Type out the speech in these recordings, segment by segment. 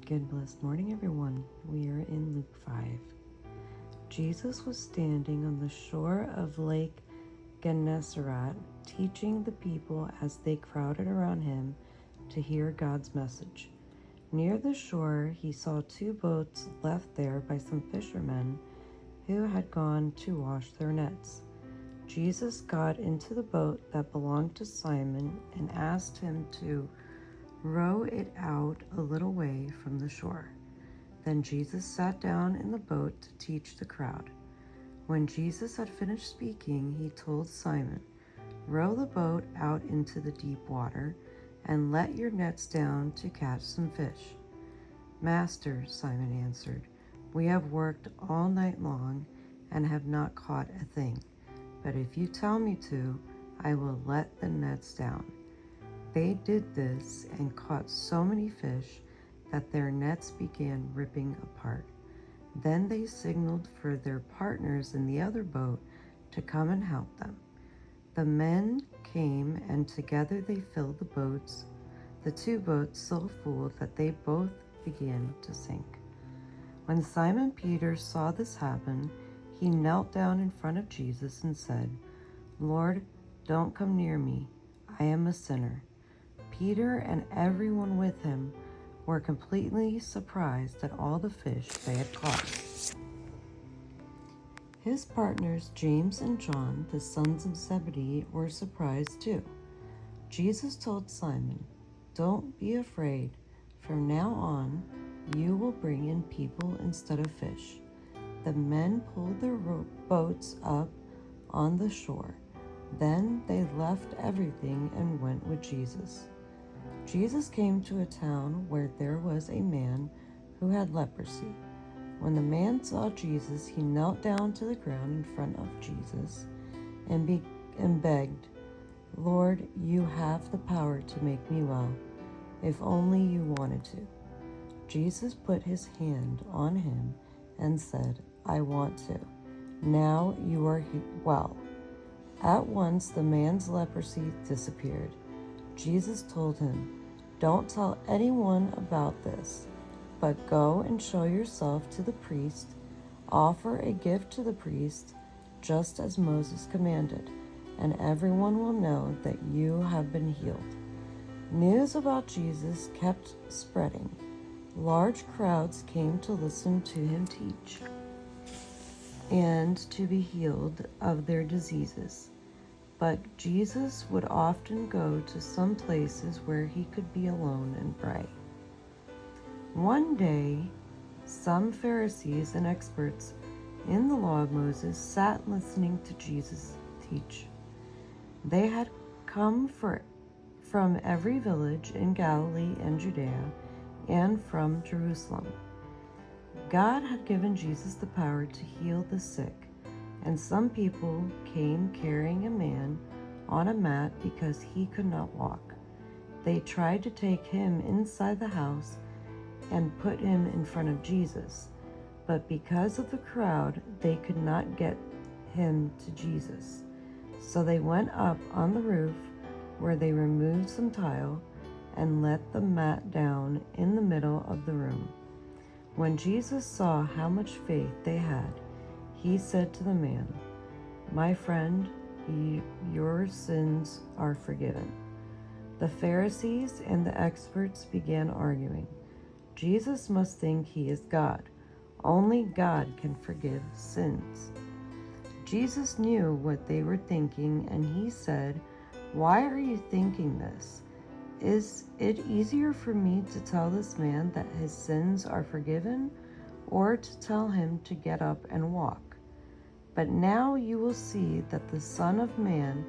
Good blessed morning, everyone. We are in Luke 5. Jesus was standing on the shore of Lake Gennesaret, teaching the people as they crowded around him to hear God's message. Near the shore, he saw two boats left there by some fishermen who had gone to wash their nets. Jesus got into the boat that belonged to Simon and asked him to row it out a little way from the shore. Then Jesus sat down in the boat to teach the crowd. When Jesus had finished speaking, he told Simon, "Row the boat out into the deep water and let your nets down to catch some fish." "Master," Simon answered, "we have worked all night long and have not caught a thing. But if you tell me to, I will let the nets down." They did this and caught so many fish that their nets began ripping apart. Then they signaled for their partners in the other boat to come and help them. The men came, and together they filled the two boats so full that they both began to sink. When Simon Peter saw this happen, he knelt down in front of Jesus and said, "Lord, don't come near me. I am a sinner." Peter and everyone with him were completely surprised at all the fish they had caught. His partners, James and John, the sons of Zebedee, were surprised too. Jesus told Simon, "Don't be afraid. From now on, you will bring in people instead of fish." The men pulled their boats up on the shore. Then they left everything and went with Jesus. Jesus came to a town where there was a man who had leprosy. When the man saw Jesus, he knelt down to the ground in front of Jesus and begged, "Lord, you have the power to make me well, if only you wanted to." Jesus put his hand on him and said, "I want to. Now you are well." At once the man's leprosy disappeared. Jesus told him, "Don't tell anyone about this, but go and show yourself to the priest. Offer a gift to the priest, just as Moses commanded, and everyone will know that you have been healed." News about Jesus kept spreading. Large crowds came to listen to him teach and to be healed of their diseases. But Jesus would often go to some places where he could be alone and pray. One day, some Pharisees and experts in the law of Moses sat listening to Jesus teach. They had come from every village in Galilee and Judea and from Jerusalem. God had given Jesus the power to heal the sick, and some people came carrying a man on a mat because he could not walk. They tried to take him inside the house and put him in front of Jesus, but because of the crowd, they could not get him to Jesus. So they went up on the roof, where they removed some tile and let the mat down in the middle of the room. When Jesus saw how much faith they had, he said to the man, "My friend, your sins are forgiven." The Pharisees and the experts began arguing. Jesus must think he is God. Only God can forgive sins. Jesus knew what they were thinking, and he said, "Why are you thinking this? Is it easier for me to tell this man that his sins are forgiven, or to tell him to get up and walk? But now you will see that the Son of Man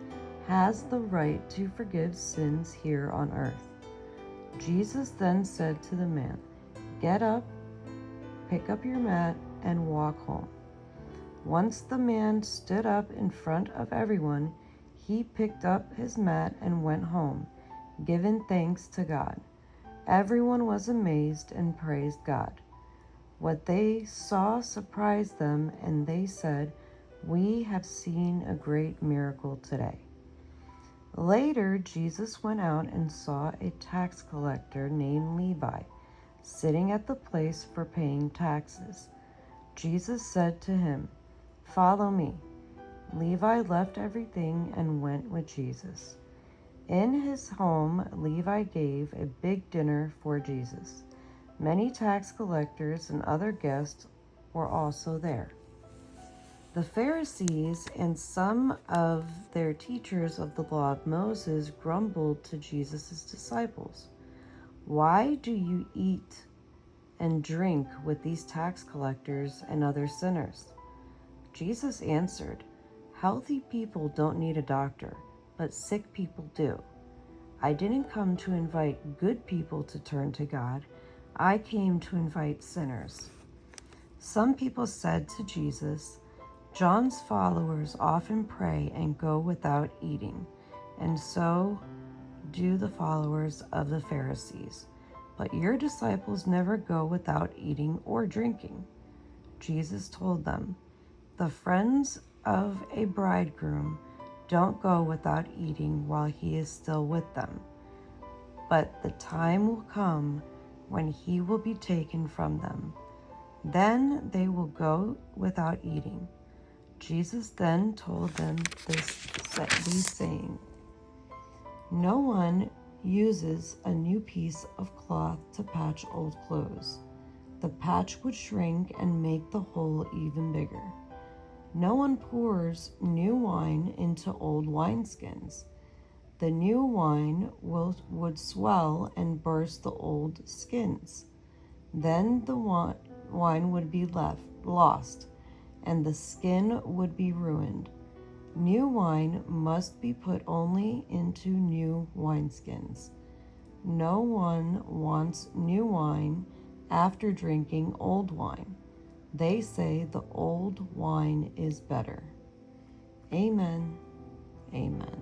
has the right to forgive sins here on earth." Jesus then said to the man, "Get up, pick up your mat, and walk home." Once the man stood up in front of everyone, he picked up his mat and went home, giving thanks to God. Everyone was amazed and praised God. What they saw surprised them, and they said, "We have seen a great miracle today." Later, Jesus went out and saw a tax collector named Levi sitting at the place for paying taxes. Jesus said to him, "Follow me." Levi left everything and went with Jesus. In his home, Levi gave a big dinner for Jesus. Many tax collectors and other guests were also there. The Pharisees and some of their teachers of the law of Moses grumbled to Jesus' disciples, "Why do you eat and drink with these tax collectors and other sinners?" Jesus answered, "Healthy people don't need a doctor, but sick people do. I didn't come to invite good people to turn to God. I came to invite sinners." Some people said to Jesus, "John's followers often pray and go without eating, and so do the followers of the Pharisees. But your disciples never go without eating or drinking." Jesus told them, "The friends of a bridegroom don't go without eating while he is still with them. But the time will come when he will be taken from them. Then they will go without eating." Jesus then told them these saying, "No one uses a new piece of cloth to patch old clothes. The patch would shrink and make the hole even bigger. No one pours new wine into old wineskins. The new wine would swell and burst the old skins. Then the wine would be lost, and the skin would be ruined. New wine must be put only into new wineskins. No one wants new wine after drinking old wine. They say the old wine is better." Amen. Amen.